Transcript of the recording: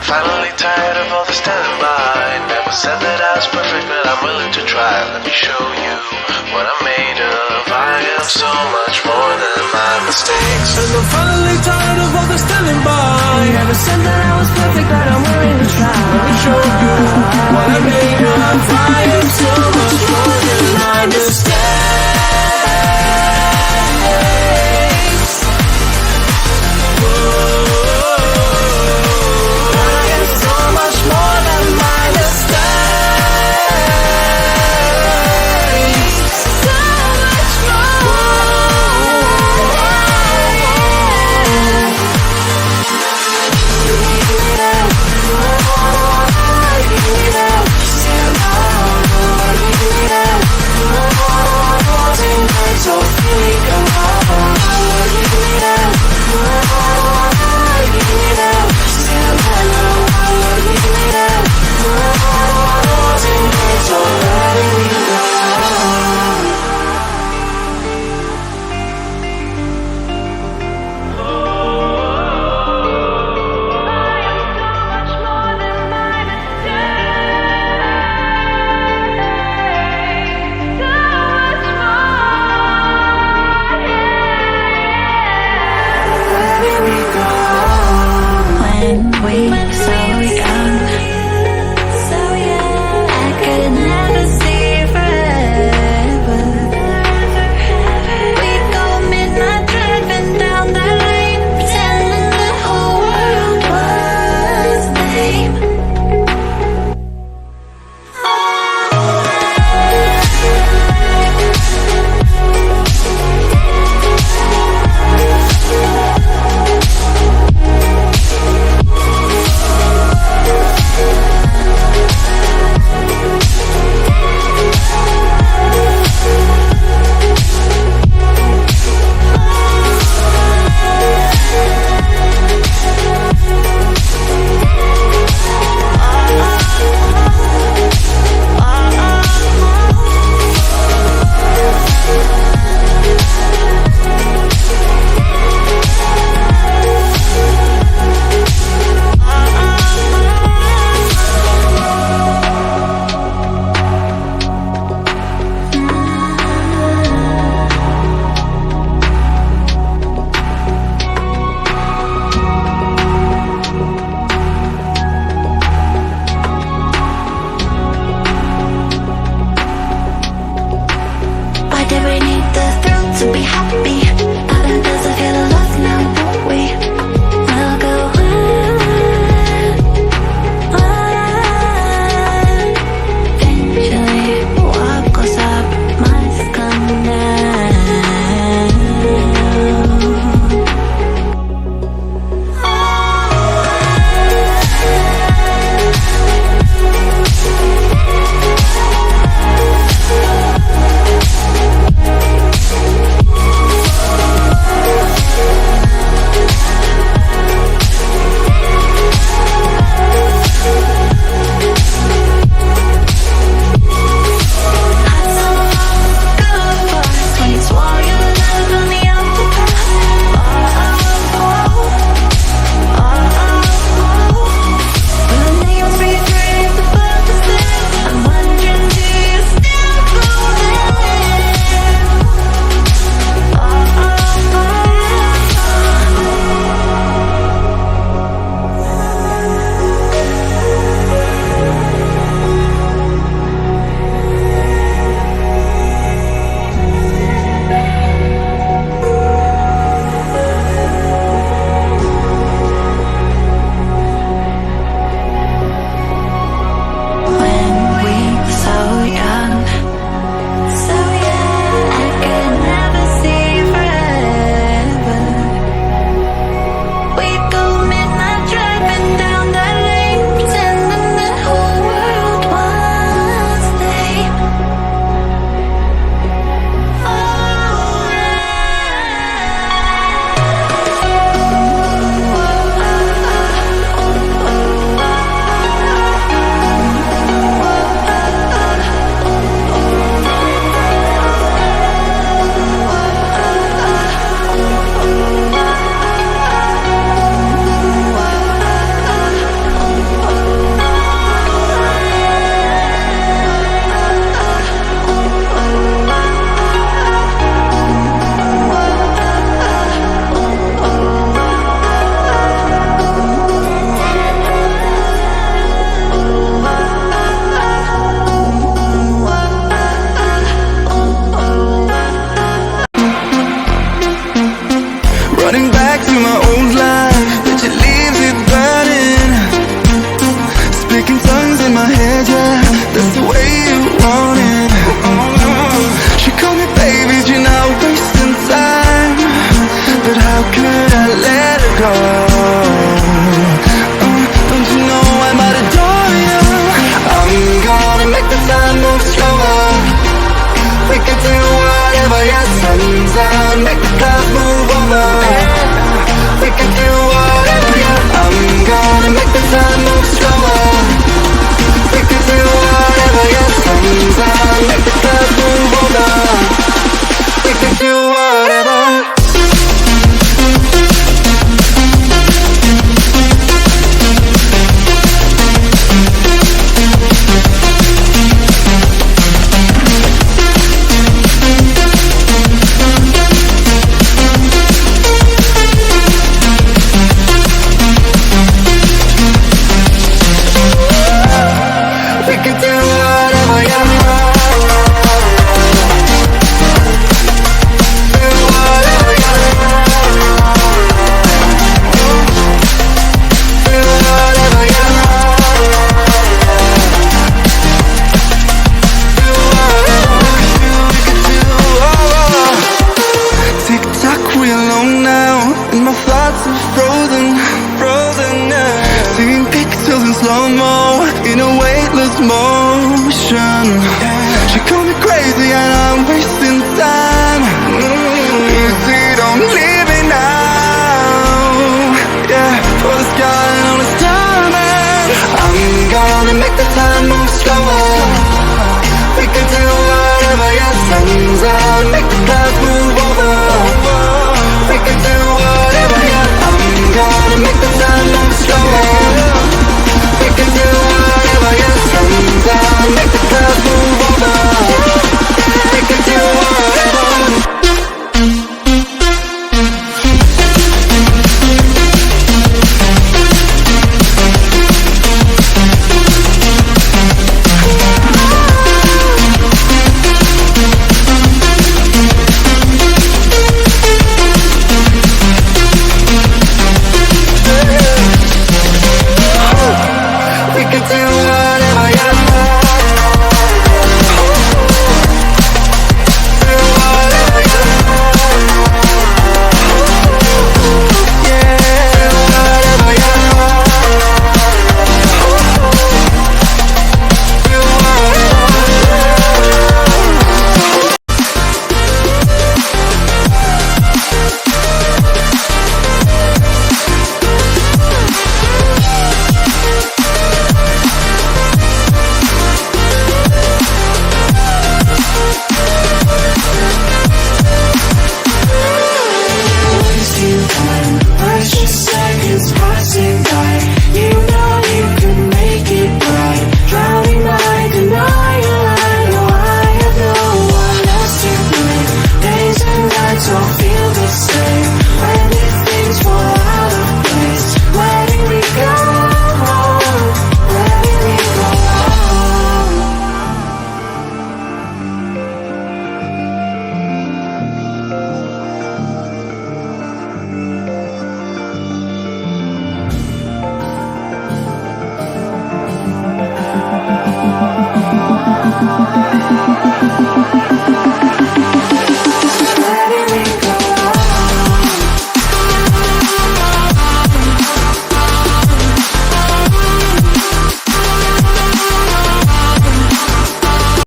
Finally tired of all the standing by. Never said that I was perfect, but I'm willing to try. Let me show you what I'm made of. I am so much more than my mistakes. And I'm finally tired of all the standing by. Never said that I was perfect, but I'm willing to try. Let me show you what I made of. I am so much more than my mistakes. Stand by. gonna make the clouds move over. We can do whatever, yeah. I'm gonna make the time move slower. We can do whatever, yeah. I'm gonna make the clouds move over. We can do whatever. We can do whatever, yeah. Do whatever, yeah. Do whatever, yeah. Do whatever we can do, Tick-tock, we alone now, and my thoughts are frozen now. Seeing pixels in slow-mo, in a weightless motion. She called me crazy and I